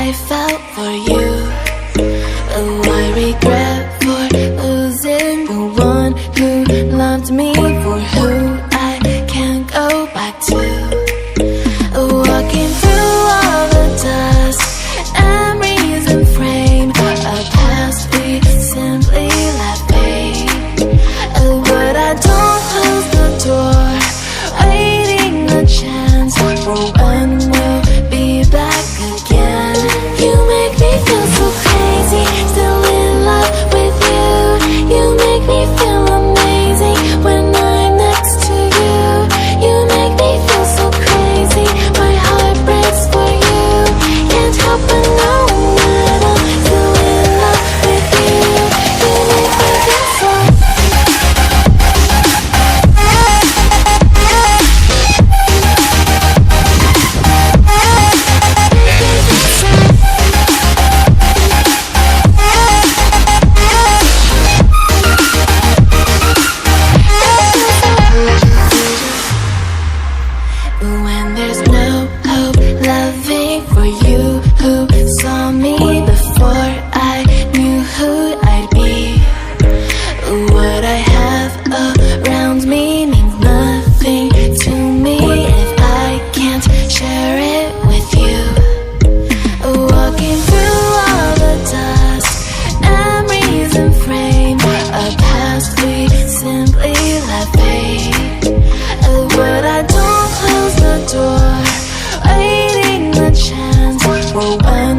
I felt for you. Oh, I regret for losing the one who loved me, for who I can't go back to. Walking through all the dust, memories and frame, a past we simply let fade. But I don't close the door, waiting a chance for when we'll be back again. You make me feel so crazy, still in love with you. You make me feel amazing when I'm next to you. You make me feel so crazy, my heart breaks for you. Can't help but know that I'm still in love with you. You make me feel so. When there's no hope, loving for you who saw me before I knew who I'd be. What I have around me means nothing to me if I can't share it with you. Walking through all the dust, memories and frame, a past we simply let fade. But I don't close the door, waiting a chance for when